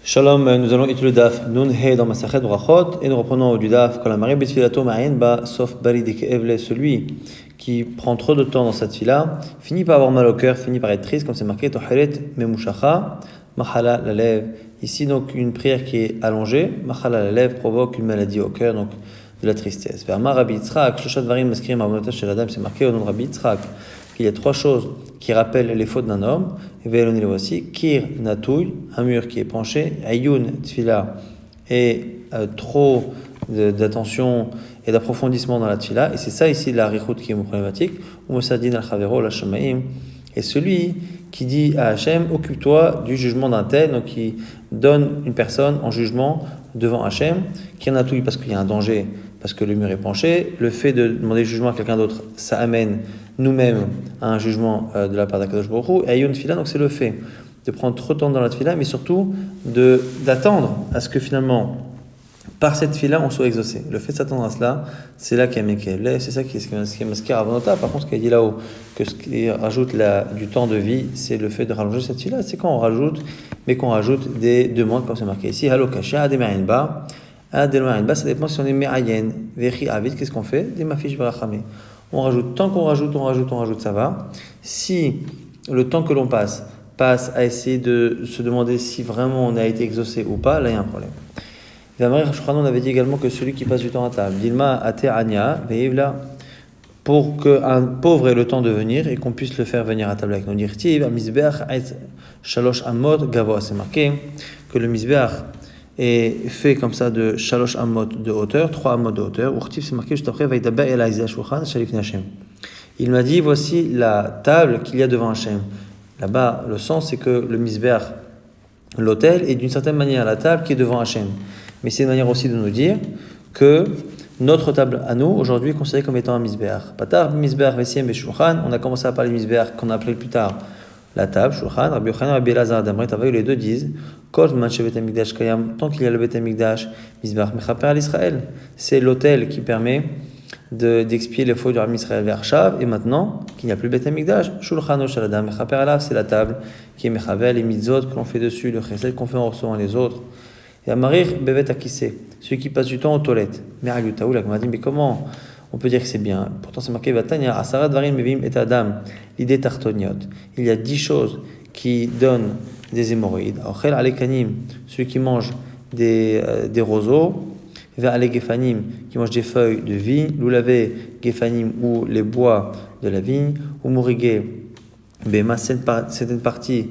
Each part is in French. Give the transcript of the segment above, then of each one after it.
Shalom, nous allons étudier le daf Nun He dans Masachet Brachot et nous reprenons du daf Kalamari Betfilato Ma'ayin Ba Sof Bari Dekevle, celui qui prend trop de temps dans cette fila finit par avoir mal au cœur, finit par être triste, comme c'est marqué Toheret Memushacha Machala la lèvre. Ici donc une prière qui est allongée, Machala la lèvre provoque une maladie au cœur, donc de la tristesse. Verma Rabbi Yitzhak, Shoshat Varim Maskirim Arbonotash Shel Adam, c'est marqué au nom de Rabbi Yitzhak qu'il y a trois choses qui rappellent les fautes d'un homme. Et Véloné le voici, Kir Natouille, un mur qui est penché, Ayoun Tfila, et trop d'attention et d'approfondissement dans la Tfila. Et c'est ça ici la Richout qui est problématique. Ou Mosadin al-Chavero, la Shamaim. Et celui qui dit à Hachem, occupe-toi du jugement d'un tel, donc qui donne une personne en jugement devant Hachem, Kir Natouille parce qu'il y a un danger, parce que le mur est penché. Le fait de demander le jugement à quelqu'un d'autre, ça amène nous-mêmes à un jugement de la part d'Akadosh Baruch Hu. Et Ayun Tfila, donc c'est le fait de prendre trop de temps dans la Tfila, mais surtout d'attendre à ce que finalement, par cette Tfila, on soit exaucé. Le fait de s'attendre à cela, c'est là qu'il y a Mekele, c'est ça qui est masqué à Avonota. Par contre, ce qu'il a dit là-haut, que ce qui rajoute du temps de vie, c'est le fait de rallonger cette Tfila. C'est quand on rajoute, mais qu'on rajoute des demandes, comme c'est marqué ici. Halo Kasha, Ademayin Ba. Ademayin Ba, ça dépend si on est Me'ayen. Vechi Avid, qu'est-ce qu'on fait? Des Mafish Barachame. On rajoute, tant qu'on rajoute, ça va. Si le temps que l'on passe à essayer de se demander si vraiment on a été exaucé ou pas, là il y a un problème. On avait dit également que celui qui passe du temps à table, Dilma Ate Anya, Veivla, pour qu'un pauvre ait le temps de venir et qu'on puisse le faire venir à table avec nous. Dirtiv, Misbeach, Shalosh Amot, Gavoa, c'est marqué que le Misbeach est fait comme ça de Shalosh Amot de hauteur, 3 Amot de hauteur. Urtif, c'est marqué juste après, Vaïdaber El Aïzah Shulchan, Shalif Hashem. Il m'a dit, voici la table qu'il y a devant Hashem. Là-bas, le sens, c'est que le Misbeach, l'autel, est d'une certaine manière la table qui est devant Hashem. Mais c'est une manière aussi de nous dire que notre table à nous, aujourd'hui, est considérée comme étant un Misbeach. Patar, Misbeach, Vesiem et Shulchan, on a commencé à parler de Misbeach qu'on a appelé plus tard la table, Shulchan, Rabbi Yochanan, Rabbi Elazar, Damret, les deux disent, Kol Manche Bet Hamikdash Kayam, tant qu'il y a le Bet Hamikdash, Misbeach Mechaper al Israël. C'est l'autel qui permet d'expier les fautes du Ram Israël vers Shav, et maintenant qu'il n'y a plus le Bet Hamikdash, Shulchano Shaladam Mechaper alav, c'est la table qui est Mechaver, les mitzvot que l'on fait dessus, le chesed qu'on fait en recevant les autres. Et Amarir Bevet Akissé, celui qui passe du temps aux toilettes. Mais Agutaou, la dit, mais comment on peut dire que c'est bien? Pourtant c'est marqué Vatania, Asarat Varim Mevim et Adam, l'idée tartoniot. Il y a 10 choses qui donnent des hémorroïdes. Ochel Alekanim, celui qui mange des roseaux. Vers Ale Gefanim, qui mange des feuilles de vigne. Loulavé Gefanim, ou les bois de la vigne. Ou Mourigé, certaines parties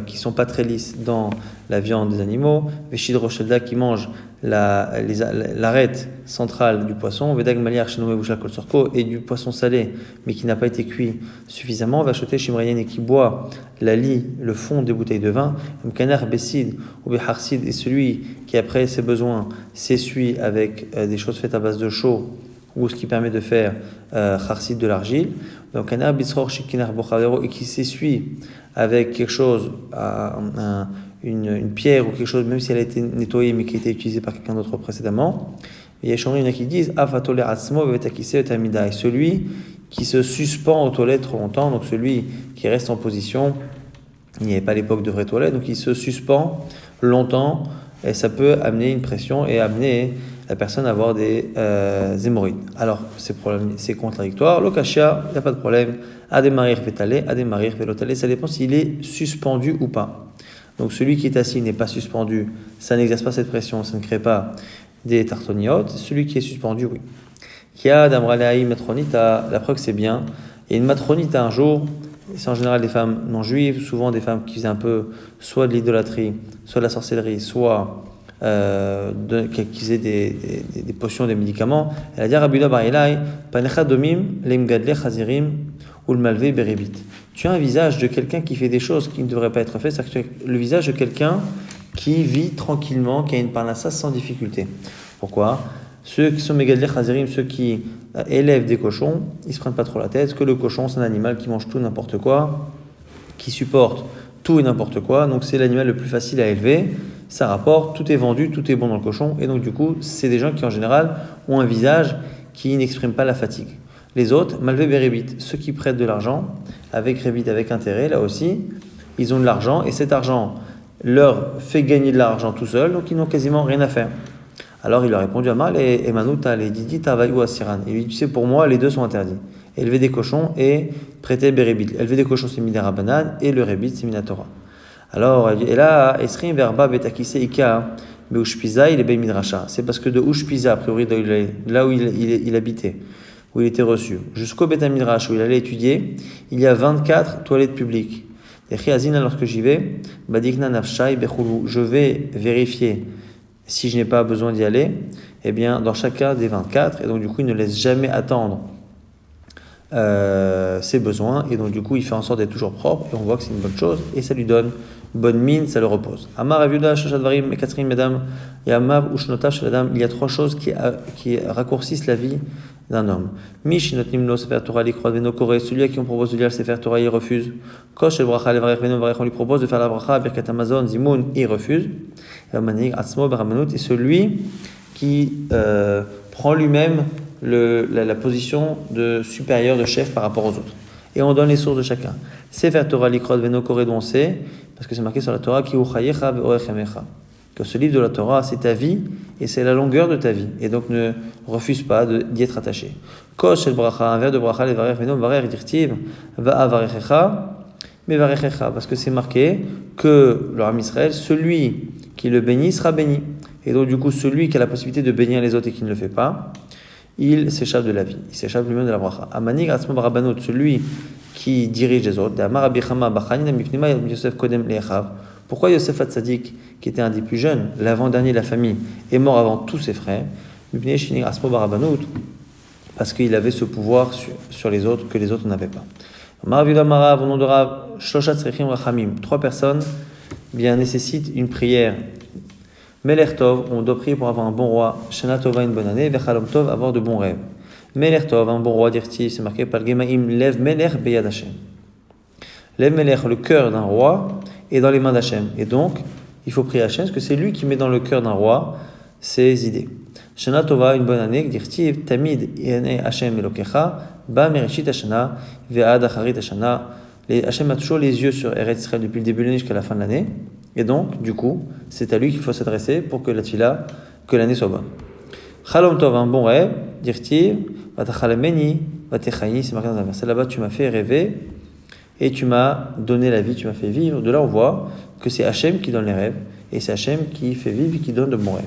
qui ne sont pas très lisses dans la viande des animaux. Veshid Rochelda, qui mange l'arête centrale du poisson. Vedag Maliar Chenome Bouchal Kolsorko, et du poisson salé, mais qui n'a pas été cuit suffisamment. Vachoté Shimrayen, et qui boit le fond des bouteilles de vin. Mkanar Bessid ou Beharsid, et celui qui, après ses besoins, s'essuie avec des choses faites à base de chaux, ou ce qui permet de faire Harsid de l'argile. Donc un Bisror Shikinar Bochavero, et qui s'essuie avec quelque chose, une pierre ou quelque chose, même si elle a été nettoyée mais qui a été utilisée par quelqu'un d'autre précédemment. Et il y a qui disent Afatole Atzmo Vetakise Tamida, et celui qui se suspend aux toilettes trop longtemps, donc celui qui reste en position, il n'y avait pas à l'époque de vraies toilettes, donc il se suspend longtemps, et ça peut amener une pression et amener la personne à avoir des hémorroïdes. Alors, c'est contradictoire. L'okashia, il n'y a pas de problème. Ademarir vetale, ademarir velotale, ça dépend s'il est suspendu ou pas. Donc, celui qui est assis n'est pas suspendu, ça n'exerce pas cette pression, ça ne crée pas des tartoniotes. Celui qui est suspendu, oui. Kia damralaï matronita, la preuve c'est bien. Il y a une matronita un jour, c'est en général des femmes non juives, souvent des femmes qui faisaient un peu soit de l'idolâtrie, soit de la sorcellerie, soit qui faisaient des potions, des médicaments. Elle a dit à Rabbi Bar Elai, Panecha domim lemgadle chazirim ou le malvé beribit. Tu as un visage de quelqu'un qui fait des choses qui ne devraient pas être faites, c'est-à-dire le visage de quelqu'un qui vit tranquillement, qui a une parnassa sans difficulté. Pourquoi? Ceux qui sont megadle chazirim, ceux qui élèvent des cochons, ils ne se prennent pas trop la tête, parce que le cochon c'est un animal qui mange tout n'importe quoi, qui supporte tout et n'importe quoi, donc c'est l'animal le plus facile à élever. Ça rapporte, tout est vendu, tout est bon dans le cochon, et donc du coup, c'est des gens qui en général ont un visage qui n'exprime pas la fatigue. Les autres, malvé berébit, ceux qui prêtent de l'argent, avec rébit, avec intérêt, là aussi, ils ont de l'argent, et cet argent leur fait gagner de l'argent tout seul, donc ils n'ont quasiment rien à faire. Alors il a répondu à Mal et Manouta, les Didi, Tavaï ou Asiran. Il lui dit, tu sais, pour moi, les deux sont interdits. Élever des cochons et prêter Bérébit. Élever des cochons, c'est Midera Banan, et le Rébit, c'est Minatora. Alors, et là, Esrim Verba Betakise Ika, Beushpiza, il est Bey Midrasha. C'est parce que de Ushpiza, a priori, là où il habitait, où il était reçu, jusqu'au Beth Midrash, où il allait étudier, il y a 24 toilettes publiques. Et Chiazina, lorsque j'y vais, Badikna Nafshai Bechulu, je vais vérifier si je n'ai pas besoin d'y aller, eh bien, dans chacun des 24, et donc du coup, il ne laisse jamais attendre ses besoins, et donc du coup, il fait en sorte d'être toujours propre, et on voit que c'est une bonne chose, et ça lui donne bonne mine, ça le repose. Amar Aviuda, Shashadvarim, et Catherine, mesdames, Yamav, Ushnotav, Shaladam, il y a trois choses qui raccourcissent la vie d'un homme. Mish, Notnimno, Sefer Torah, Likrod, Veno, Koré, celui à qui on propose de lire le Sefer Torah, il refuse. Kosh, El Bracha, Levarech, Veno, Varech, on lui propose de faire la Bracha, Birkat Amazon, Zimoun, il refuse. Manig, Atzmo, Baramanut, et celui qui prend lui-même la position de supérieur, de chef par rapport aux autres. Et on donne les sources de chacun. Sefer Torah, Likrod, Veno, Koré, dont on sait, parce que c'est marqué sur la Torah, Ki Uchayecha, Ve'orechemecha. Que ce livre de la Torah, c'est ta vie et c'est la longueur de ta vie. Et donc ne refuse pas d'y être attaché. Kosh el bracha, un verre de bracha, les varer, venom, varer, dirtiv, va avarechecha, mais varechecha, parce que c'est marqué que le Ram Israël, celui qui le bénit sera béni. Et donc du coup, celui qui a la possibilité de bénir les autres et qui ne le fait pas, il s'échappe de la vie. Il s'échappe lui-même de la bracha. Amanig atzmo barabanot, celui qui dirige les autres. D'amar abichama bachanina mipnima Yosef kodem lechav. Pourquoi Yosef Hatzadik, qui était un des plus jeunes, l'avant-dernier de la famille, est mort avant tous ses frères? Parce qu'il avait ce pouvoir sur les autres que les autres n'avaient pas. Trois personnes bien nécessitent une prière. Melech Tov, on doit prier pour avoir un bon roi. Shana Tova, une bonne année. Vechalom Tov, avoir de bons rêves. Melech Tov, un bon roi, dirti, c'est marqué par Gemaim, Lev Melech Beyad Hashem. Lev Melech, le cœur d'un roi, est dans les mains d'Hachem. Et donc, il faut prier Hachem, parce que c'est lui qui met dans le cœur d'un roi ses idées. Shana Tova, une bonne année, dirtiv, Tamid, Yene Hachem Elokecha, Ba Mereshit Hashana, Ve'ad Acharit Hashana. Hachem a toujours les yeux sur Eretz Israël depuis le début de l'année jusqu'à la fin de l'année. Et donc, du coup, c'est à lui qu'il faut s'adresser pour que que l'année soit bonne. Chalom Tov, un bon rêve, dirtiv, Vatachalameni, Vatechayni, c'est marqué dans un verset là-bas, tu m'as fait rêver et tu m'as donné la vie, tu m'as fait vivre. De là, on voit que c'est Hachem qui donne les rêves et c'est Hachem qui fait vivre et qui donne de bons rêves.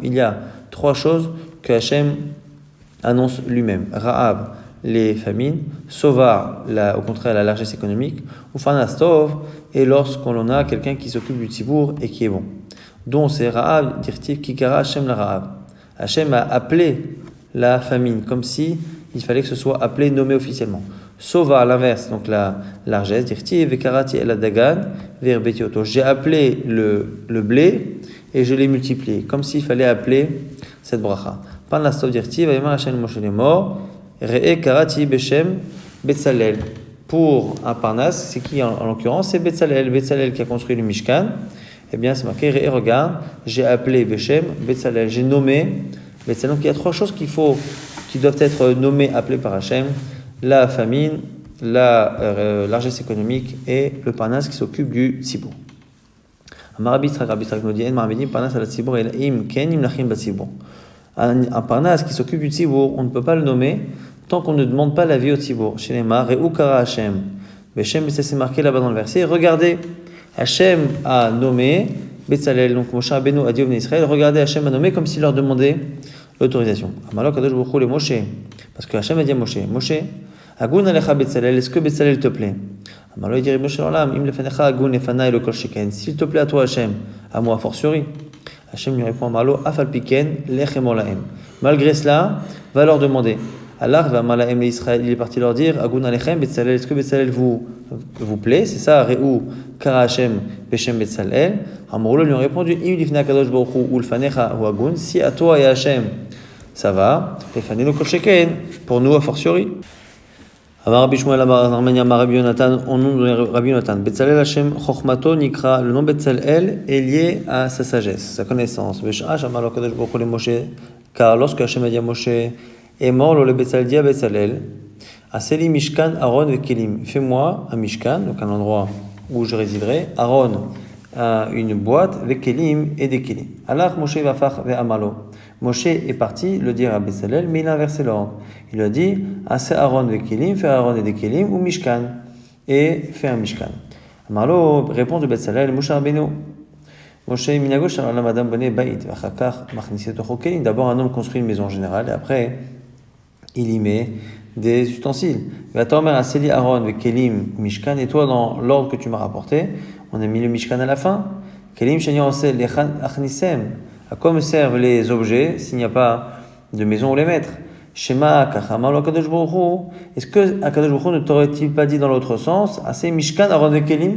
Il y a trois choses que Hachem annonce lui-même. Ra'ab, les famines. Sova, au contraire, la largesse économique. Ufanastov, et lorsqu'on a quelqu'un qui s'occupe du tzibour et qui est bon. Donc c'est Ra'ab, dirtiv, Kikara Hachem la Ra'ab. Hachem a appelé la famine, comme si il fallait que ce soit appelé, nommé officiellement. Sova, à l'inverse, donc la largesse, dirti, vekarati el adagan, verbetioto. J'ai appelé le blé et je l'ai multiplié, comme s'il fallait appeler cette bracha. Panastov dirti, vayemar Hashem Moshe lemor, re'e karati beshem Betzalel. Pour un parnas, c'est qui en l'occurrence? C'est Betzalel. Betzalel qui a construit le Mishkan. Eh bien, c'est marqué, re'e, regarde, j'ai appelé Beshem Betzalel. J'ai nommé Betzalel. Donc il y a trois choses qui doivent être nommés, appelés par Hachem, la famine, la largesse économique et le parnas qui s'occupe du tzibour. Un parnas qui s'occupe du tzibour, on ne peut pas le nommer tant qu'on ne demande pas l'avis au tzibour. Chez les Mar, Re'u Kara Hachem. Beshem, c'est marqué là-bas dans le verset. Regardez, Hachem a nommé Betzalel, donc Moshe Rabbeinu a dit au Bnei Israël, regardez, Hachem a nommé comme s'il leur demandait l'autorisation. Amalok Kadosh Baruch Hu le Moshe, parce que Hachem a dit à Moshe, Agun alecha Betzalel, est-ce que Betzalel te plaît? Amalok il dit Moshe Olam, im lefanecha Agun lefanai le kol sheken, s'il te plaît à toi Hachem, à moi a fortiori. Hachem lui répond Amalok afal piken lechem olahem. Malgré cela, va leur demander. Allah va malahem l'Israël, il est parti leur dire Agun alechem Betzalel, est-ce que Betzalel vous plaît? C'est ça, Re'u Kara Hachem Beshem Betzalel. Amroulo lui a répondu im lifna Kadosh Baruch Hu ulfanecha hu Agun, si à toi et à Hachem ça va, pour nous a fortiori. Amar Rabbi Shmuel Amar Armenia Amar Rabbi Yonatan, au nom de Rabbi Yonatan, Betzalel Hashem Chochmato Nikra, le nom Betzalel est lié à sa sagesse, sa connaissance. Vesh'ash Amar Lo Kadosh Baruch Hu le Moshe, car lorsque Hashem a dit à Moshe, est mort le Betzalel dit à Betzalel, Aseli Mishkan, Aaron et Kelim. Fais-moi un Mishkan, donc un endroit où je résiderai. Aaron a une boîte, avec Kelim et des Kelim. Allah Moshe Vafach ve Amalo. Moshe est parti le dire à Bezalel, mais il a inversé l'ordre. Il lui a dit, Assez Aaron ve Kelim, fais Aaron et des Kelim, ou Mishkan. Et fais un Mishkan. Amalo, réponse de Bezalel, Moshe Rabbeinu. Moshe Minago Shalom Adam Bone Bait, Vachakar Machnisetocho Kelim. D'abord, un homme construit une maison en général, et après, il y met des ustensiles. Vatomer Aseli Aaron ve Kelim Mishkan. Et toi, dans l'ordre que tu m'as rapporté, on a mis le Mishkan à la fin. Kelim Shani Osel Achnisem. À quoi me servent les objets s'il n'y a pas de maison où les mettre? Shema Kachamar lo Kadosh Baruch Hu. Est-ce que Akadosh Baruch Hu ne t'aurait-il pas dit dans l'autre sens, Assez Mishkan Aaron ve Kelim?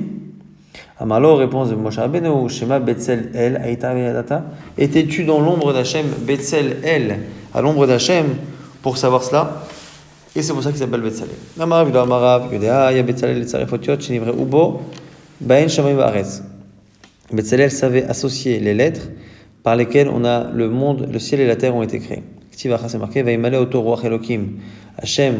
Amalo, réponse de Moshe Rabbeinu, Shema Betzel El Aïta Veyadata. Étais-tu dans l'ombre d'Hachem, Betzel El, à l'ombre d'Hachem, pour savoir cela? Et c'est pour ça qu'il s'appelle Betzalel. Amarav, il a Amarav, Yodea, ya Betzalel, le Tzaref Otiot, Shinivre Ubo, Baen Shamayim Vaaretz. Betzalel savait associer les lettres par lesquelles on a le monde, le ciel et la terre ont été créés. Ktivacha, c'est marqué, Vaimale Oto Ruach Elokim. Hachem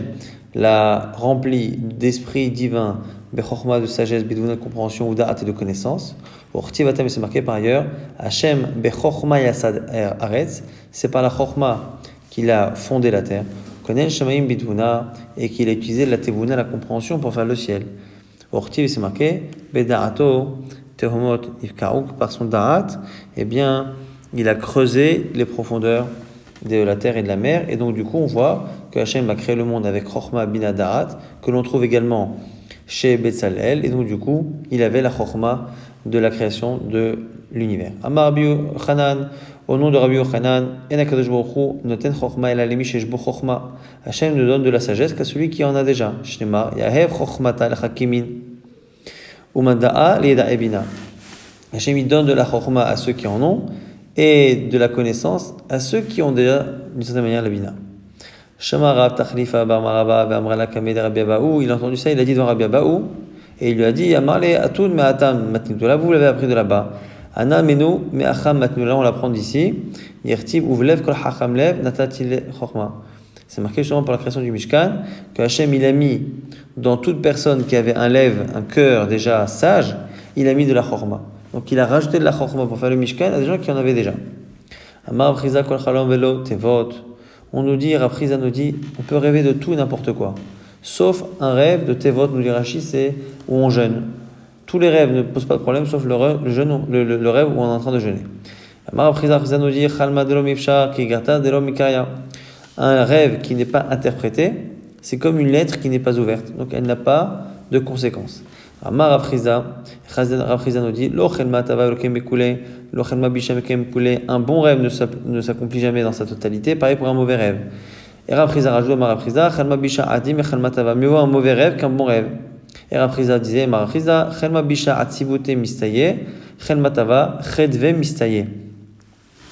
l'a rempli d'esprit divin, Bechorma de sagesse, Bidvuna de compréhension, ou d'art et de connaissance. Or, Ktivatam, c'est marqué par ailleurs, Hachem Bechorma Yasad Aretz, c'est par la Chorma qu'il a fondé la terre. Konen Shamaim Bidvuna, et qu'il a utilisé la Tevuna, la compréhension, pour faire le ciel. Or, c'est marqué, Bedarato, Tehomot Ifkaouk, par son Da'at, eh bien, il a creusé les profondeurs de la terre et de la mer, et donc du coup on voit que Hachem a créé le monde avec Chochma Bina Da'at, que l'on trouve également chez Betzalel, et donc du coup il avait la Chochma de la création de l'univers. Amar Rabbi Yochanan, au nom de Rabbi Yochanan, En HaKadosh Baruch Hu noten Chochma el alemi sheshbo Chochma. Hachem ne donne de la sagesse qu'à celui qui en a déjà. Shnemar Yahev Chochmata l'Chakimin Umanda'a l'Yedae Bina. Hachem il donne de la Chochma à ceux qui en ont, et de la connaissance à ceux qui ont déjà, d'une certaine manière, la bina. Shamarav Tachlifa Bar Marava Vamrala Kamed Rabbi Abaou, il a entendu ça, il a dit devant Rabbi Abaou, et il lui a dit Amarle Atun Me'atam Matnitola, vous l'avez appris de là-bas. Ana Menu Me'acham Matnula, on l'apprend d'ici. Yertib Uvlev Kol Hacham Lev Natatil Chochma. C'est marqué justement par la création du Mishkan que Hachem il a mis dans toute personne qui avait un lève, un cœur déjà sage, il a mis de la Chochma. Donc il a rajouté de la Chochma pour faire le Mishkan à des gens qui en avaient déjà. Amar Priza Kol Chalom Velo Tevot. On nous dit, Rapriza nous dit, on peut rêver de tout et n'importe quoi. Sauf un rêve de Tevot, nous dit Rashi, c'est où on jeûne. Tous les rêves ne posent pas de problème, sauf le rêve où on est en train de jeûner. Amar Priza nous dit, Chalma Delom Ifshar Kigata Delom Mikaya. Un rêve qui n'est pas interprété, c'est comme une lettre qui n'est pas ouverte. Donc elle n'a pas de conséquences. Amar Rapriza nous dit, un bon rêve ne s'accomplit jamais dans sa totalité, pareil pour un mauvais rêve. Et Rapriza rajoute, Amar Rapriza, mieux vaut un mauvais rêve qu'un bon rêve. Et Rapriza disait, Amar Rapriza,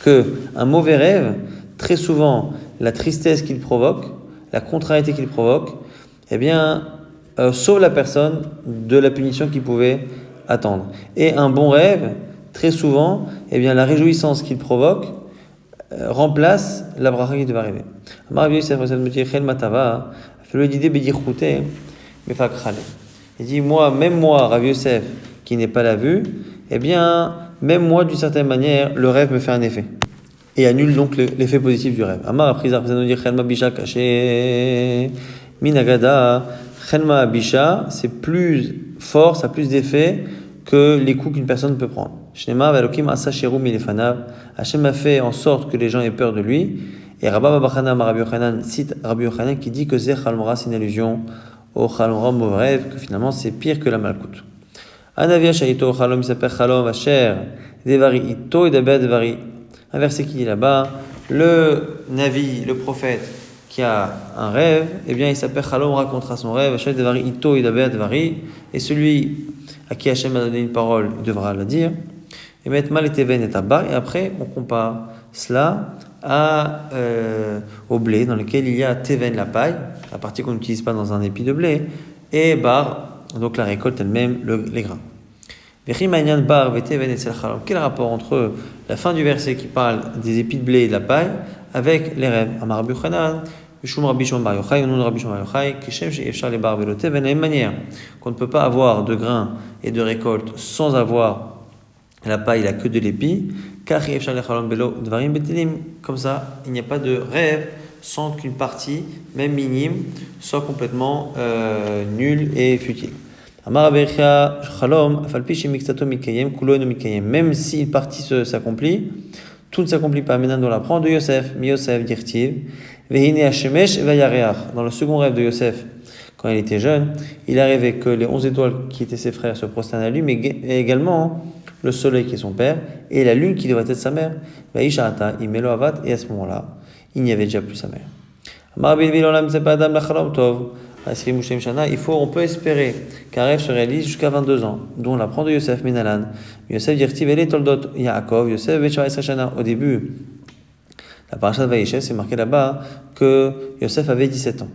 que un mauvais rêve, très souvent, la tristesse qu'il provoque, la contrariété qu'il provoque, eh bien, sauve la personne de la punition qu'il pouvait attendre. Et un bon rêve, très souvent, eh bien, la réjouissance qu'il provoque remplace la bracha qui devait arriver. Il dit, même moi, Rav Yosef, qui n'ai pas la vue, eh bien, même moi, d'une certaine manière, le rêve me fait un effet. Et annule donc l'effet positif du rêve. Amar après nous dire Chelma Bisha caché Minagada. Chelma Bisha, c'est plus fort, ça a plus d'effet que les coups qu'une personne peut prendre. Shnema Velokim Asa Sheru Milefanav. Hachem a fait en sorte que les gens aient peur de lui. Et Rabba Babachana Rabbi Yochanan cite Rabbi Yochanan qui dit que Zer Chalmora, c'est une allusion au Chalmora mauvais rêve, que finalement c'est pire que la malkout. Anavia Shaito Chalom Isaper Chalom Asher Devari Ito et Daber Devari. Un verset qui dit là-bas, le Navi, le prophète qui a un rêve, eh bien il s'appelle Chalom, racontera son rêve, Hachem Devari Ito et Daber Devari, et celui à qui Hachem a donné une parole, il devra la dire. Et mettre mal et teven et tabar, et après on compare cela au blé, dans lequel il y a teven, la paille, la partie qu'on n'utilise pas dans un épi de blé, et bar, donc la récolte elle-même, les grains. Quel rapport entre la fin du verset qui parle des épis de blé et de la paille avec les rêves? Amar Rabbi Yochanan, Mishum Rabbi Shimon Bar Yochai, au nom de Rabbi Shimon Bar Yochai, Keshem She'efshar Lebar Velotev, de la même manière qu'on ne peut pas avoir de grains et de récoltes sans avoir la paille, la queue de l'épi, car Efshar Lechalom Belo Dvarim Betelim, comme ça, il n'y a pas de rêve sans qu'une partie, même minime, soit complètement nulle et futile. Même si une partie s'accomplit, tout ne s'accomplit pas. Maintenant, on l'apprend de Yosef, Mi Yosef Dirtiv, Vehine Hashemesh Vayareach. Dans le second rêve de Yosef, quand il était jeune, il a rêvé que les 11 étoiles qui étaient ses frères se prosternent à lui, mais également le soleil qui est son père, et la lune qui devrait être sa mère. Vaishata, Imelo Avat, et à ce moment-là, il n'y avait déjà plus sa mère. On peut espérer qu'un rêve se réalise jusqu'à 22 ans, dont on l'apprend de Yosef Minalan. Yosef Dirtiv Ele Toldot Yaakov, Yosef Veshav Esreshana. Au début, la parashat Vayeshev, c'est marqué là-bas que Yosef avait 17 ans.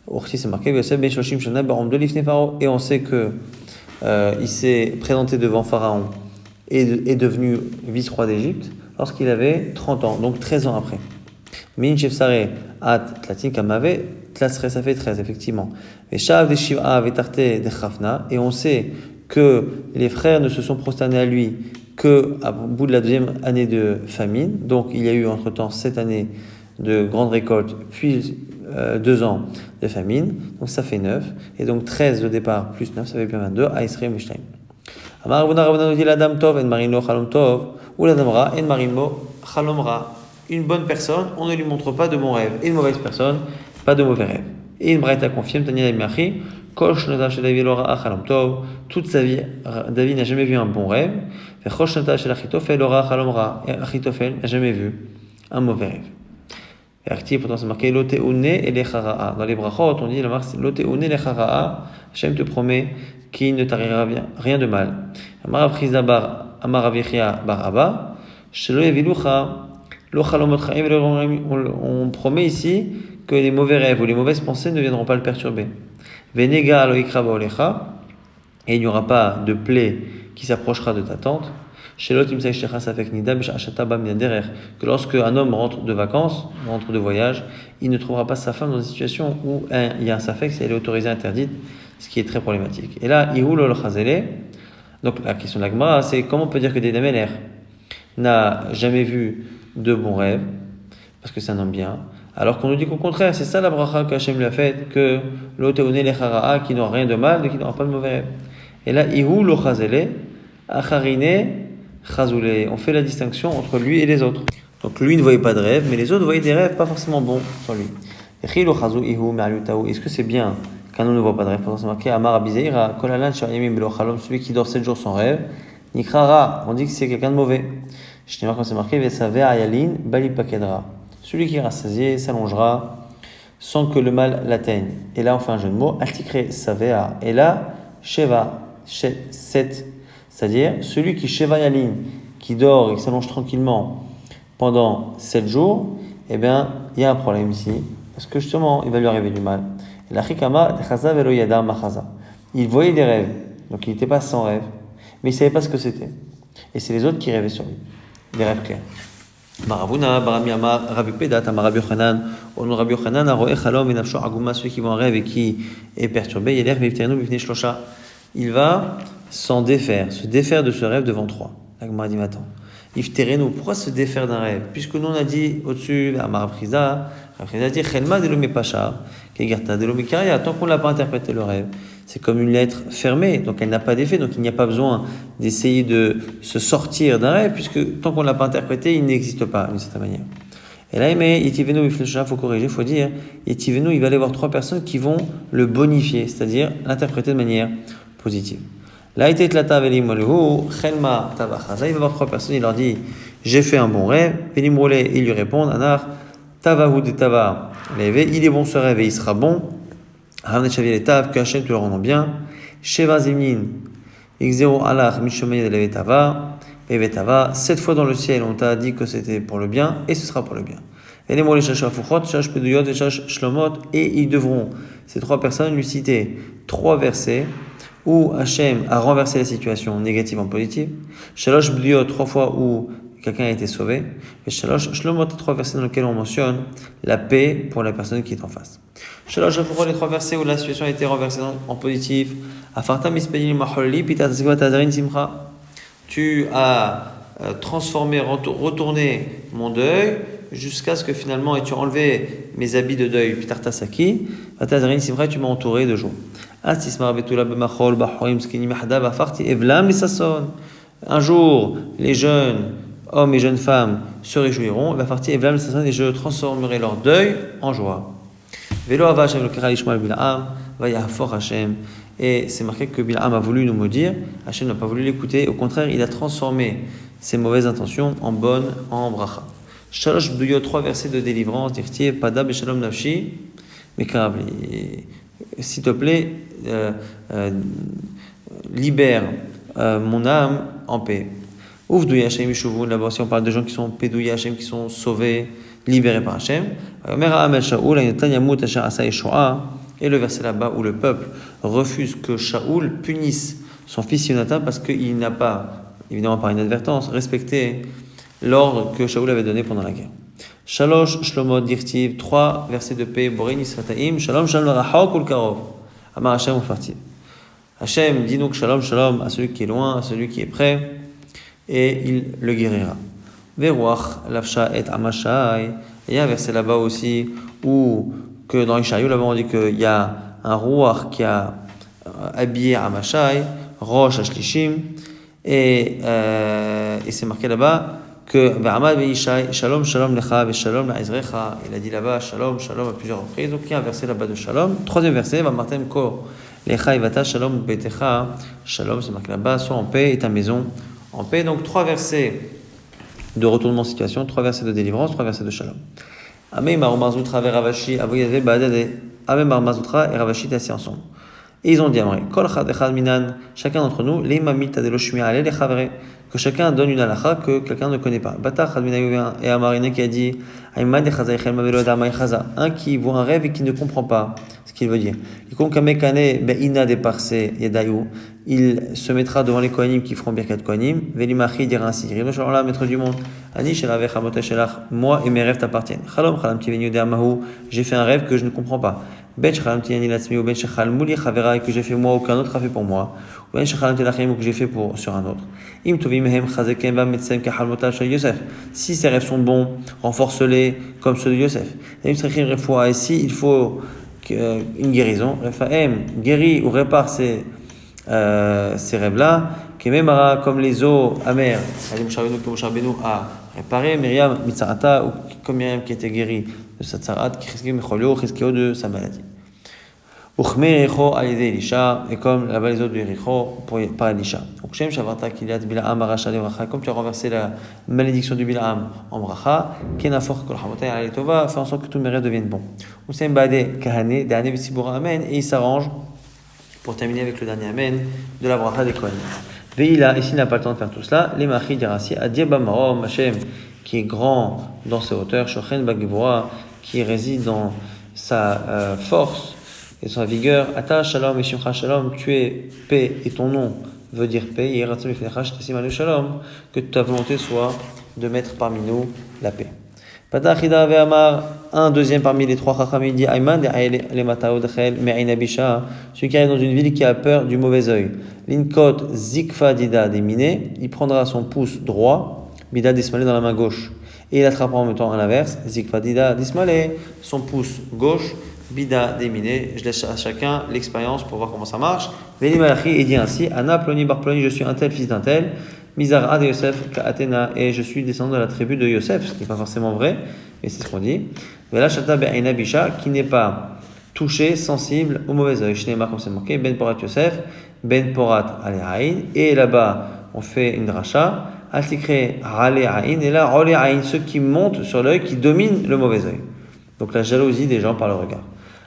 Orti, c'est marqué Yosef Ben Shoshim Shana Barom de Lifnei Pharaon. Et on sait que il s'est présenté devant Pharaon et est devenu vice-roi d'Égypte lorsqu'il avait 30 ans, donc 13 ans après. Min Shefsare At Tlatin Kamave, Tlasre, ça fait 13, effectivement. Et Shav de Shiv'a Vetarte de Chafna, et on sait que les frères ne se sont prosternés à lui qu'au bout de la deuxième année de famine. Donc il y a eu entre-temps 7 années de grande récolte, puis 2 ans de famine. Donc ça fait 9. Et donc 13 de départ plus 9, ça fait bien 22. À Israël Mishtaim. Amar Rabuna Rabuna nous dit l'Adam Tov en Marino Chalom Tov, ou l'Adam Ra en Marimo Chalom Ra. Une bonne personne, on ne lui montre pas de bons rêves. Et une mauvaise personne, pas de mauvais rêves. Et une braïta confirme, Tania Machi, Kosh Natav Shel David Lora Chalom Tov. Toute sa vie, David n'a jamais vu un bon rêve. Et Kosh Natav Shel Achitophel Lora Chalom Ra. Et Achitophel n'a jamais vu un mauvais rêve. Et actif, pourtant c'est marqué Lote Une et Lechara'a. Dans les brachot, on dit la marque Lote Une et Lechara'a. Hachem te promet qu'il ne t'arrivera rien de mal. Amar Avchiza bar Amar Avichia bar Abba. Shelo Yavilucha. On promet ici que les mauvais rêves ou les mauvaises pensées ne viendront pas le perturber. Et il n'y aura pas de plaie qui s'approchera de ta tente. Que lorsque un homme rentre de vacances, rentre de voyage, il ne trouvera pas sa femme dans une situation où il y a un safek, si elle est autorisée, interdite, ce qui est très problématique. Et là, donc la question de la Gemara, c'est comment on peut dire que David Améler n'a jamais vu de bons rêves, parce que c'est un homme bien, alors qu'on nous dit qu'au contraire, c'est ça la bracha qu'Hachem lui a faite, que l'oteone lechara'a, qui n'aura rien de mal, et qui n'aura pas de mauvais rêves. Et là, ihu lo chazele, acharine chazule. On fait la distinction entre lui et les autres. Donc lui ne voyait pas de rêve, mais les autres voyaient des rêves pas forcément bons sur lui. Est-ce que c'est bien qu'un homme ne voit pas de rêve? Pourtant c'est marqué Amar Abizeira, Kolalan Shayamim Belo Chalom, celui qui dort 7 jours sans rêve, Nikrara, on dit que c'est quelqu'un de mauvais. Je t'ai marqué quand c'est marqué Vesave Ayalin Bali Pakedra. Celui qui est rassasié s'allongera sans que le mal l'atteigne. Et là on fait un jeu de mots, Altikre Savea. Et là, Sheva, 7, c'est-à-dire celui qui Sheva Yalin, qui dort et qui s'allonge tranquillement pendant 7 jours, eh bien, il y a un problème ici, parce que justement, il va lui arriver du mal. Et la Chikama, Chaza Velo Yada Machaza. Il voyait des rêves, donc il n'était pas sans rêve, mais il ne savait pas ce que c'était. Et c'est les autres qui rêvaient sur lui. Des rêves clairs. Maravuna, Barami Amar, Rabbi Pedat, Amar Rabbi Yochanan, au nom de Rabbi Yochanan, Aroe Chalom, Enafsho Aguma, celui qui voit un rêve et qui est perturbé, Yeler Vivterenu Bifne Shlosha. Il va se défaire de ce rêve devant 3. La Gemara dit, attends, Yifterenu, pourquoi se défaire d'un rêve? Puisque nous on a dit au-dessus, Amar Apriza dit, Chelma Delome Pacha, Kegarta Delome Karia, tant qu'on ne l'a pas interprété le rêve. C'est comme une lettre fermée, donc elle n'a pas d'effet, donc il n'y a pas besoin d'essayer de se sortir d'un rêve, puisque tant qu'on ne l'a pas interprété, il n'existe pas d'une certaine manière. Et là, mais Yetivenu, il faut corriger, il faut dire, Yetivenu, il va aller voir 3 personnes qui vont le bonifier, c'est-à-dire l'interpréter de manière positive. Là, il va voir 3 personnes, il leur dit, j'ai fait un bon rêve, ils lui répondent, Anar, Tavahu de Tava, il est bon ce rêve et il sera bon. Que Hachem te le rende bien. Sheva Zimnin, Xero Alach, Mishomay de Levetava, Levetava, 7 fois dans le ciel, on t'a dit que c'était pour le bien, et ce sera pour le bien. Et les mots les Shash Afuchot, Shash Peduyot et Shash Shlomot, et ils devront, ces 3 personnes, lui citer 3 versets où Hachem a renversé la situation négative en positive. Shalosh Peduyot, 3 fois où quelqu'un a été sauvé. Et Shalosh, Shlomo, 3 versets dans lesquels on mentionne la paix pour la personne qui est en face. Shalosh, pourquoi les 3 versets où la situation a été renversée en positif? Afarta mispedil maholli, pita tazrin simcha. Tu as transformé, retourné mon deuil jusqu'à ce que finalement tu as enlevé mes habits de deuil. Pitarta saki, tazrin simcha, tu m'as entouré de joie. Astismar betula b'machol b'horim skini mahda b'afarti evlam lisasson. Un jour, les jeunes hommes et jeunes femmes se réjouiront, et je transformerai leur deuil en joie. Et c'est marqué que Bil'am a voulu nous maudire, Hachem n'a pas voulu l'écouter, au contraire, il a transformé ses mauvaises intentions en bracha. Shalosh b'duyot, 3 versets de délivrance, dirti, pada b'shalom nafshi, s'il te plaît, libère mon âme en paix. Ouvdouya Hashem Yishuvun, là-bas aussi on parle de gens qui sont pédouya Hashem, qui sont sauvés, libérés par Hashem. Et le verset là-bas où le peuple refuse que Shaoul punisse son fils Yonatan parce qu'il n'a pas, évidemment par inadvertance, respecté l'ordre que Shaoul avait donné pendant la guerre. Shalosh Shlomo Dirtiv, 3 versets de paix, Borein Isrataim, Shalom Shalom Rahok Ul Karov, Amar Hashem Ufartiv. Hachem dit donc shalom shalom à celui qui est loin, à celui qui est près, et il le guérira. Veruach lafsha et amashai. Il y a un verset là-bas aussi où que dans Ishaïou là-bas on dit qu'il y a un ruach qui a habillé Amashai, rosh ashlishim, et c'est marqué là-bas que Ve'amad ve'ishai shalom shalom lecha ve'shalom la'izrecha. Il a dit là-bas shalom shalom à plusieurs reprises. Donc il y a un verset là-bas de shalom. Troisième verset, Va'martem ko lecha ivata shalom betecha. Shalom, c'est marqué là-bas, sois en paix et ta maison en paix. Donc 3 versets de retournement de situation, 3 versets de délivrance, 3 versets de shalom. Amei Mar Marzoutra ve Ravashi, Avoyadve Badade, Amei Mar Marzoutra et Ravashi étaient assis ensemble. Et ils ont dit à Amré, Kol Chad Echad Minan, chacun d'entre nous, les mamit Tadelo Shmi Ale le Chavre, que chacun donne une halakha que quelqu'un ne connaît pas. Bata Chad Minan et Amarine qui a dit, Aïman de Chaza Echel Mavelo Damai Chaza, un qui voit un rêve et qui ne comprend pas ce qu'il veut dire. Ikom Kamekane Beina de Parse Yedayou, il se mettra devant les Kohanim qui feront Birkat Kohanim, Velimachi dira ainsi, Rivo Shalom, maître du monde, Ani Shelavech Hamotah Shelach, moi et mes rêves t'appartiennent. Chalom Chalam Tivenu de Amahu, j'ai fait un rêve que je ne comprends pas. Ben Shechalam Tiani Latzmi ou Ben Shechal Mouli Chavera, que j'ai fait moi, aucun autre a fait pour moi. Ou Ben Shechalam Telachim, ou que j'ai fait sur un autre. Im Tovim Mehem Chazekem Va Metzem Kahalmotah Shel Yosef. Si ces rêves sont bons, renforce-les comme ceux de Yosef. Et si il faut une guérison, Refaem, guérit ou répare ces rêves-là, Kememara, comme les eaux amères, Alim a réparé, Myriam Mitzarata, ou comme Myriam qui était guérie de sa tsarat, Chizkiyo Mecholio, Chizkiyo de sa maladie. Uchme Yericho Alide Elisha, et comme là-bas les eaux de Yericho par Elisha. Ukshem Shavarta Kiliat Bilaam Aracha Devracha, comme tu as renversé la malédiction du Bilaam en Bracha, Kenafor Kol Hamotay Alei Tova, fais en sorte que tous mes rêves deviennent bons. Usem Bade Kahane, Dane Vitsibura Amen, et il s'arrange pour terminer avec le dernier Amen de la Bracha des Kohanim. Veila, ici il n'a pas le temps de faire tout cela, les Machi dirassi, Adieba Marom, Hashem, qui est grand dans ses hauteurs, Shochen Bagivora, qui réside dans sa force et sa vigueur, Ata Shalom et Shimcha Shalom, tu es paix et ton nom veut dire paix, Yeratzim Ifnechash Tessimanu Shalom, que ta volonté soit de mettre parmi nous la paix. Patachida Ve'amar, un deuxième parmi les 3 Chachamim dit Ayman de le Matao Dechel Me'ain Abisha, celui qui arrive dans une ville qui a peur du mauvais œil. Linkot Zikfa Dida Demine, il prendra son pouce droit, Bida Dismale dans la main gauche, et il attrapera en même temps à l'inverse, Zikfa Dida Dismale, son pouce gauche, Bida Demine. Je laisse à chacun l'expérience pour voir comment ça marche. Veli Malachi, et dit ainsi Anna Ploni Bar Ploni, je suis un tel fils d'un tel. Mizar de Yosef Ka'atena, et je suis descendant de la tribu de Yosef, ce qui n'est pas forcément vrai, mais c'est ce qu'on dit. Vela Shata Be'aina Bisha, qui n'est pas touché, sensible au mauvais œil. Shnema, comme c'est marqué, Ben Porat Yosef, Ben Porat Ale'aïn, et là-bas, on fait une dracha, Altikre Ale'aïn, et là, Ale'aïn, ceux qui montent sur l'œil, qui dominent le mauvais œil. Donc la jalousie des gens par le regard.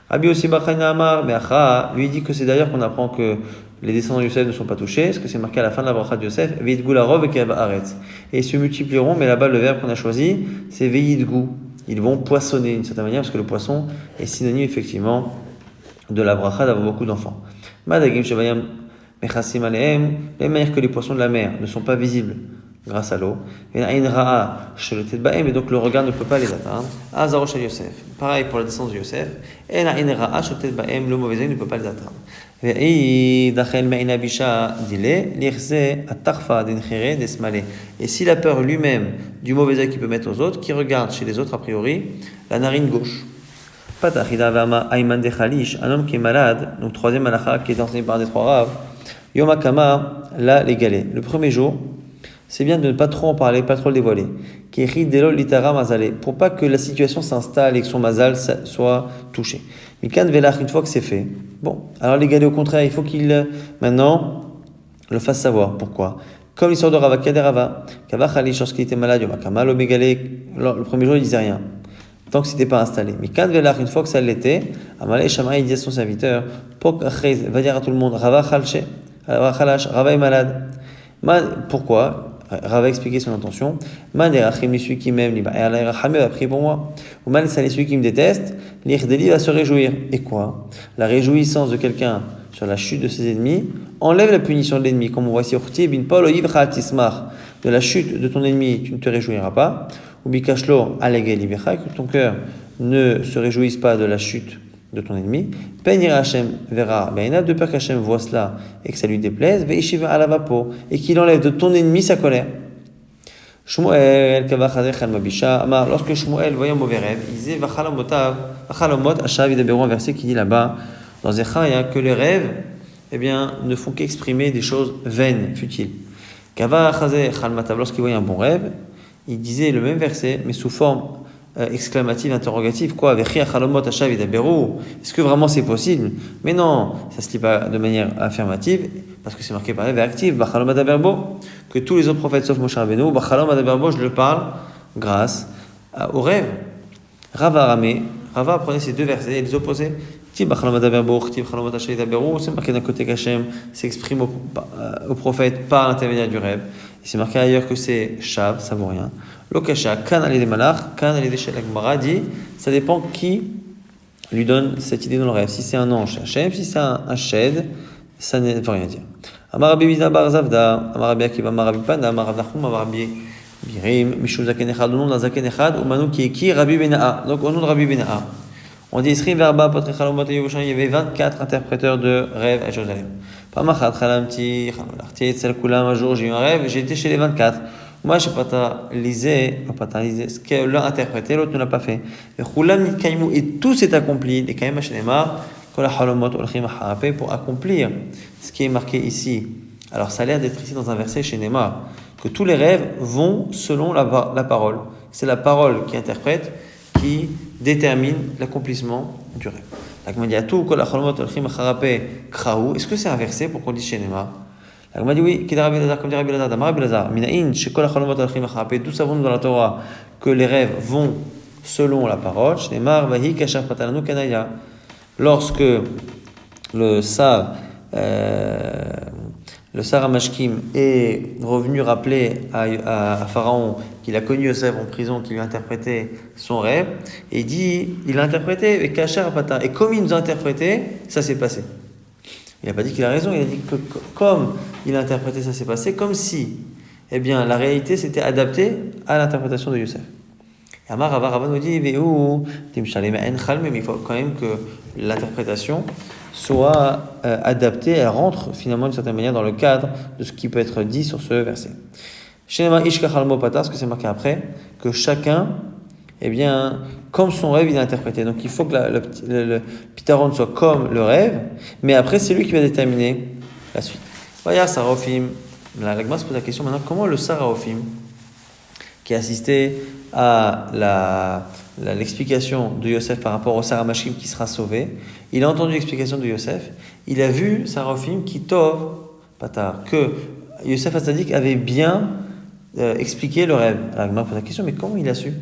Rabbi Yossi Bachana Amar, Me'acha, lui dit que c'est d'ailleurs qu'on apprend que les descendants de Yosef ne sont pas touchés, parce que c'est marqué à la fin de la bracha de Yosef, Veidgou la rov et Aretz. Et ils se multiplieront, mais là-bas le verbe qu'on a choisi, c'est Veidgou. Ils vont poissonner d'une certaine manière, parce que le poisson est synonyme effectivement de la bracha d'avoir beaucoup d'enfants. Madagim Shavayam Mechassim Alehem, de la même manière que les poissons de la mer ne sont pas visibles grâce à l'eau. Et donc le regard ne peut pas les atteindre. Azaro shel Yosef. Pareil pour la descendance de Yosef. Et le mauvais œil ne peut pas les atteindre. Et s'il a peur lui-même du mauvais œil qu'il peut mettre aux autres, qui regarde chez les autres a priori la narine gauche. Un homme qui est malade, donc troisième halakha qui est enseigné par des trois raves, Yom HaKama l'a l'égalé. Le premier jour, c'est bien de ne pas trop en parler, pas trop le dévoiler. Pour pas que la situation s'installe et que son mazal soit touché. Mikan velach, une fois que c'est fait, bon, alors l'égaler au contraire, il faut qu'il maintenant le fasse savoir. Pourquoi? Comme l'histoire de Rava, Kader Rava, Kava Khalish, lorsqu'il était malade, Yom HaKama, le mégalé, le premier jour il disait rien. Tant que ce n'était pas installé. Mais quand Velach, une fois que ça l'était, Amalé Shamaï, il dit à son serviteur, Pok Achrez, va dire à tout le monde, Rava Khalche, Rava Khalash, Rava est malade. Pourquoi? Rava a expliqué son intention. Man Erachim, celui qui m'aime, Erachim va prier pour moi. Ou Man Sali, celui qui me déteste, l'Irdeli va se réjouir. Et quoi? La réjouissance de quelqu'un sur la chute de ses ennemis enlève la punition de l'ennemi. Comme on voit ici, de la chute de ton ennemi, tu ne te réjouiras pas. Ou bikashlo alegelivecha, que ton cœur ne se réjouisse pas de la chute de ton ennemi. Penir Hashem verra be'enav, de peur qu'Hashem voit cela et que ça lui déplaise, ve'ishiva alavapo, et qu'il enlève de ton ennemi sa colère. Shmuel kavachadech al mabisha amar, lorsque Shmuel voyait un mauvais rêve, il disait vachalomot ashav idaberu, un verset qui dit là-bas dans Zechariah que les rêves, eh bien, ne font qu'exprimer des choses vaines, futiles. Kavachadech al matav, lorsqu'il voyait un bon rêve, il disait le même verset, mais sous forme exclamative, interrogative. Quoi? Est-ce que vraiment c'est possible? Mais non, ça ne se dit pas de manière affirmative, parce que c'est marqué par les verbes actifs. Que tous les autres prophètes, sauf Moshe Rabbeinu, je le parle grâce au rêve. Rava apprenait ces deux versets et les opposait. C'est marqué d'un côté qu'Hachem s'exprime au prophète par l'intermédiaire du rêve. Et c'est marqué ailleurs que c'est Shav, ça vaut rien. Lokasha, kan alide malach, kan alide shel Gemara dit, ça dépend qui lui donne cette idée dans le rêve. Si c'est un ange, c'est Hachem, si c'est un shed, ça ne veut rien dire. Amar Rabbi Biza bar Zavda, Amar Rabbi Akiva, Amar Rabbi Panda, Amar Rav Nachum, Amar Rabbi Birim, Mishum Zaken Echad, au nom d'un Zaken Echad, ou Manu qui est qui? Rabbi Bena'a. Donc au nom de Rabbi Bena'a. On dit Isri Verba, Potre Chalomot et Yevushan, il y avait 24 interpréteurs de rêves à Jérusalem. Pamachat Chalamti, Chalamti, Etzel Kulam, un jour j'ai eu un rêve, j'ai été chez les 24. Moi, je n'ai pas lisé ce que l'un interprété, l'autre ne l'a pas fait. Et tout s'est accompli, les Kaïm Hashanema, pour accomplir ce qui est marqué ici. Alors, ça a l'air d'être ici dans un verset chez Nema, que tous les rêves vont selon la parole. C'est la parole qui interprète, qui détermine l'accomplissement du rêve. Est-ce que c'est un verset pour qu'on dise chez Nema? La Gemara dit oui, comme dit Rabbi Elazar, Rabbi Elazar, Minaïn, Shekol Achalomot Alchim Acharapé, d'où savons-nous dans la Torah que les rêves vont selon la parole, Shneimar Vahi Kashar Patalanu Kanaya. Lorsque le Sar Amashkim est revenu rappeler à Pharaon qu'il a connu Yosef en prison, qu'il lui a interprété son rêve, et il dit, il a interprété, et Kashar Patalanu, et comme il nous a interprété, ça s'est passé. Il n'a pas dit qu'il a raison, il a dit que comme il a interprété, ça s'est passé, comme si eh bien, la réalité s'était adaptée à l'interprétation de Yosef. Et Amar Rava nous dit, mais il faut quand même que l'interprétation soit adaptée, elle rentre finalement d'une certaine manière dans le cadre de ce qui peut être dit sur ce verset. Parce que c'est marqué après, que chacun, eh bien, comme son rêve, il a interprété. Donc, il faut que le pitaron soit comme le rêve, mais après, c'est lui qui va déterminer la suite. Voyez, Sarafim, la Gemara se pose la question maintenant, comment le Sarafim, qui a assisté à l'explication de Yosef par rapport au Saramashim qui sera sauvé, il a entendu l'explication de Yosef, il a vu Sarafim qui tov, patar, que Yosef Hatzadik avait bien expliqué le rêve. La Gemara pose la question, mais comment il a su?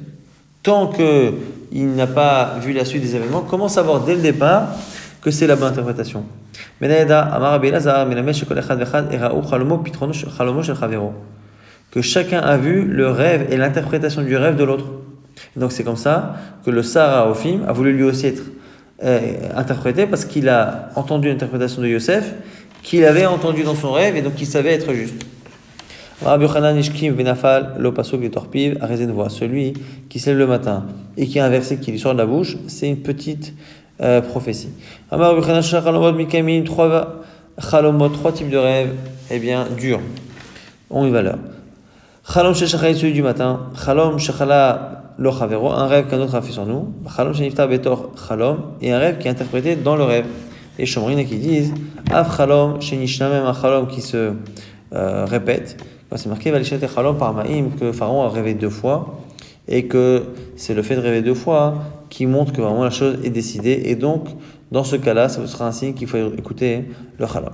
Tant qu'il n'a pas vu la suite des événements, comment savoir dès le départ que c'est la bonne interprétation? Que chacun a vu le rêve et l'interprétation du rêve de l'autre. Donc c'est comme ça que le Sarafim a voulu lui aussi être interprété parce qu'il a entendu l'interprétation de Yosef, qu'il avait entendu dans son rêve et donc il savait être juste. Rabbi Yochanan Ishkim Venafal Lo Pasuk de Torpiv Arezenvoa. Celui qui se lève le matin et qui a un verset qui lui sort de la bouche, c'est une petite prophétie. Amar Rabbi Yochanan Shachalomot Mikamim, trois types de rêves, eh bien, durs, ont une valeur. Chalom Shechachay, celui du matin. Chalom Shechala Lo Chavero, un rêve qu'un autre a fait sur nous. Chalom Shenifta Betor Chalom, et un rêve qui est interprété dans le rêve. Et Shomrine qui disent Av Chalom Shenishna, même un Chalom qui se répète. C'est marqué Valishet Chalom par Maïm, que Pharaon a rêvé 2 fois, et que c'est le fait de rêver 2 fois qui montre que vraiment la chose est décidée. Et donc, dans ce cas-là, ça sera un signe qu'il faut écouter le Chalom.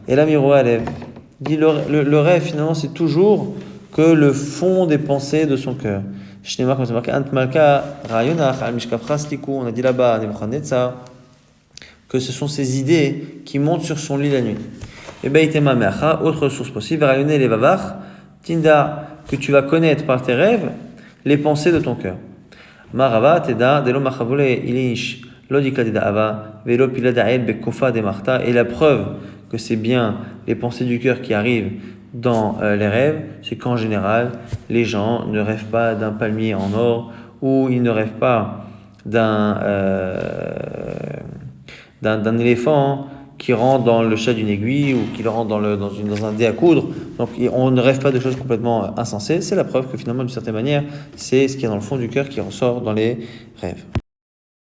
Et la miroir dit le rêve finalement c'est toujours que le fond des pensées de son cœur. On a dit là-bas à Nebuchadnezzar que ce sont ces idées qui montent sur son lit la nuit. Et autre source possible, Tinda, que tu vas connaître par tes rêves les pensées de ton cœur. Marava teda delo machavole ilish lodika ava velo piladael bekofa de marta, et la preuve que c'est bien les pensées du cœur qui arrivent dans les rêves, c'est qu'en général les gens ne rêvent pas d'un palmier en or, ou ils ne rêvent pas d'un éléphant qui rentre dans le chat d'une aiguille, ou qui rentre dans un dé à coudre. Donc on ne rêve pas de choses complètement insensées. C'est la preuve que finalement, d'une certaine manière, c'est ce qu'il y a dans le fond du cœur qui ressort dans les rêves.